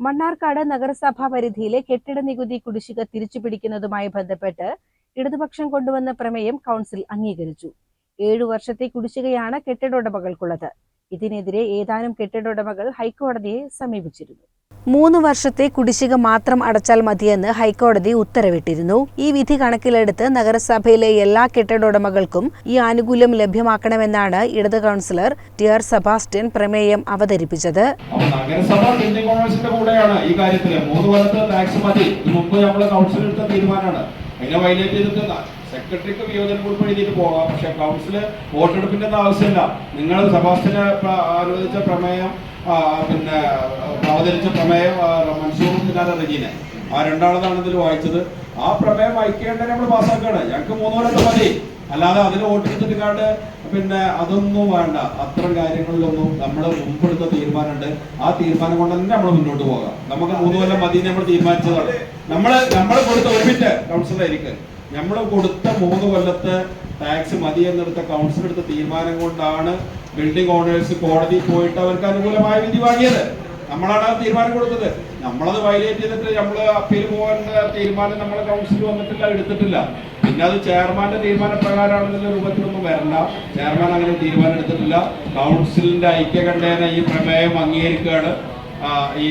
മണ്ണാർക്കാട് നഗരസഭാ പരിധിയിലെ കെട്ടിട നികുതി കുടിശ്ശിക തിരിച്ചുപിടിക്കുന്നതുമായി ബന്ധപ്പെട്ട് ഇടതുപക്ഷം കൊണ്ടുവന്ന പ്രമേയം കൗൺസിൽ അംഗീകരിച്ചു. 7 വർഷത്തെ കുടിശ്ശികയാണ് കെട്ടിട ഉടമകൾക്കുള്ളത്. ഇതിനെതിരെ ഏതാനും കെട്ടിട ഉടമകൾ ഹൈക്കോടതിയെ സമീപിച്ചിരുന്നു. 3 വർഷത്തെ കുടിശ്ശിക മാത്രം അടച്ചാൽ മതിയെന്ന് ഹൈക്കോടതി ഉത്തരവിട്ടിരുന്നു. ഈ വിധി കണക്കിലെടുത്ത് നഗരസഭയിലെ എല്ലാ കെട്ടിട ഉടമകൾക്കും ഈ ആനുകൂല്യം ലഭ്യമാക്കണമെന്നാണ് ഇടത് കൗൺസിലർ ടി.ആർ. സെബാസ്റ്റ്യൻ പ്രമേയം അവതരിപ്പിച്ചത്. സെക്രട്ടറിക്ക് വിയോജനം കുറിപ്പ് എഴുതിയിട്ട് പോകാം. പക്ഷെ കൗൺസില് വോട്ടെടുപ്പിന്റെ ആവശ്യമില്ല. നിങ്ങൾ സെബാസ്റ്റ്യന് അനുവദിച്ച പ്രമേയം അവതരിച്ച പ്രമേയം മൻസൂറും റജീനെ രണ്ടാളതാണ് ഇതിൽ വായിച്ചത്. ആ പ്രമേയം വായിക്കേണ്ടത് നമ്മൾ പാസ്സാക്കാണ്. ഞങ്ങൾക്ക് 3 കൊല്ലം മതി. അല്ലാതെ അതിന് വോട്ടെടുത്തിട്ട് അതൊന്നും വേണ്ട. അത്തരം കാര്യങ്ങളിലൊന്നും നമ്മൾ മുമ്പെടുത്ത തീരുമാനമുണ്ട്. ആ തീരുമാനം കൊണ്ട് തന്നെ നമ്മൾ മുന്നോട്ട് പോകാം. നമുക്ക് 3 കൊല്ലം മതി നമ്മൾ തീരുമാനിച്ചതാണ്. നമ്മൾ കൊടുത്ത ഒരുമിച്ച് കൗൺസിലായിരിക്കും നമ്മൾ കൊടുത്ത 3 കൊല്ലത്തെ ടാക്സ് മതി എന്നെടുത്ത കൗൺസിൽ എടുത്ത തീരുമാനം കൊണ്ടാണ് ബിൽഡിംഗ് ഓണേഴ്സ് കോടതി പോയിട്ട് അവർക്ക് അനുകൂലമായ വിധി വാങ്ങിയത്. നമ്മളാണ് ആ തീരുമാനം കൊടുത്തത്. നമ്മളത് വയലേറ്റ് ചെയ്തിട്ട് നമ്മൾ അപ്പീൽ പോകാനുള്ള തീരുമാനം നമ്മളെ കൗൺസിൽ വന്നിട്ടില്ല, എടുത്തിട്ടില്ല. പിന്നെ അത് ചെയർമാന്റെ തീരുമാനപ്രകാരമാണെന്നുള്ള രൂപത്തിലൊന്നും വരണ്ട. ചെയർമാൻ അങ്ങനെ തീരുമാനം എടുത്തിട്ടില്ല. കൗൺസിലിന്റെ ഐക്യകണ്ഠേന ഈ പ്രമേയം അംഗീകരിക്കുകയാണ്. ഈ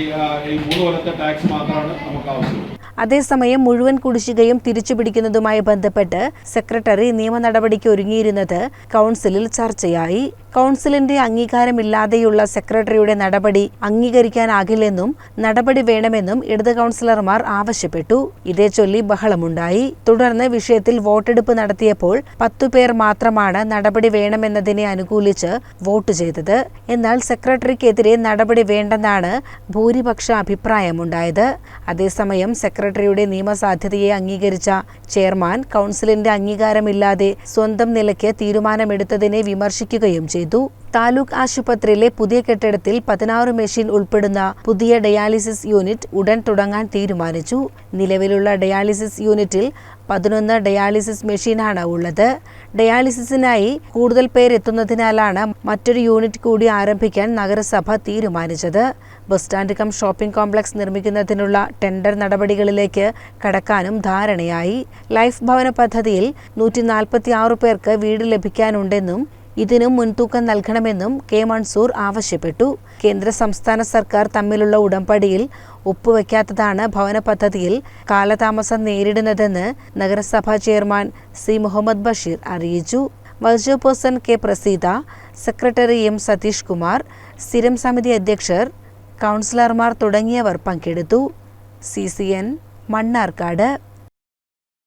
3 കൊല്ലത്തെ ടാക്സ് മാത്രമാണ് നമുക്ക് ആവശ്യം. അതേസമയം മുഴുവൻ കുടിശ്ശികയും തിരിച്ചുപിടിക്കുന്നതുമായി ബന്ധപ്പെട്ട് സെക്രട്ടറി നിയമ നടപടിക്ക് ഒരുങ്ങിയിരുന്നത് കൗൺസിലിൽ ചർച്ചയായി. കൗൺസിലിന്റെ അംഗീകാരമില്ലാതെയുള്ള സെക്രട്ടറിയുടെ നടപടി അംഗീകരിക്കാനാകില്ലെന്നും നടപടി വേണമെന്നും ഇടത് കൗൺസിലർമാർ ആവശ്യപ്പെട്ടു. ഇതേ ചൊല്ലി ബഹളമുണ്ടായി. തുടർന്ന് വിഷയത്തിൽ വോട്ടെടുപ്പ് നടത്തിയപ്പോൾ 10 പേർ മാത്രമാണ് നടപടി വേണമെന്നതിനെ അനുകൂലിച്ച് വോട്ട് ചെയ്തത്. എന്നാൽ സെക്രട്ടറിക്കെതിരെ നടപടി വേണ്ടെന്നാണ് ഭൂരിപക്ഷ അഭിപ്രായമുണ്ടായത്. അതേസമയം സെക്രട്ടറിയുടെ നിയമസാധ്യതയെ അംഗീകരിച്ച ചെയർമാൻ കൗൺസിലിന്റെ അംഗീകാരമില്ലാതെ സ്വന്തം നിലയ്ക്ക് തീരുമാനമെടുത്തതിനെ വിമർശിക്കുകയും ചെയ്തു. താലൂക്ക് ആശുപത്രിയിലെ പുതിയ കെട്ടിടത്തിൽ 16 മെഷീൻ ഉൾപ്പെടുന്ന പുതിയ ഡയാലിസിസ് യൂണിറ്റ് ഉടൻ തുടങ്ങാൻ തീരുമാനിച്ചു. നിലവിലുള്ള ഡയാലിസിസ് യൂണിറ്റിൽ 11 ഡയാലിസിസ് മെഷീനാണ് ഉള്ളത്. ഡയാലിസിസിനായി കൂടുതൽ പേരെത്തുന്നതിനാലാണ് മറ്റൊരു യൂണിറ്റ് കൂടി ആരംഭിക്കാൻ നഗരസഭ തീരുമാനിച്ചത്. Bus stand cum shopping complex നിർമ്മിക്കുന്നതിനുള്ള ടെൻഡർ നടപടികളിലേക്ക് കടക്കാനും ധാരണയായി. ലൈഫ് ഭവന പദ്ധതിയിൽ 146 പേർക്ക് വീട് ലഭിക്കാനുണ്ടെന്നും ഇതിനും മുൻതൂക്കം നൽകണമെന്നും കെ മൻസൂർ ആവശ്യപ്പെട്ടു. കേന്ദ്ര സംസ്ഥാന സർക്കാർ തമ്മിലുള്ള ഉടമ്പടിയിൽ ഒപ്പുവെക്കാത്തതാണ് ഭവന പദ്ധതിയിൽ കാലതാമസം നേരിടുന്നതെന്ന് നഗരസഭാ ചെയർമാൻ സി മുഹമ്മദ് ബഷീർ അറിയിച്ചു. Vice chairperson K Praseetha, secretary M Satheesh Kumar, സ്ഥിരം സമിതി അധ്യക്ഷർ, കൗൺസിലർമാർ തുടങ്ങിയവർ പങ്കെടുത്തു. CCN മണ്ണാർക്കാട്.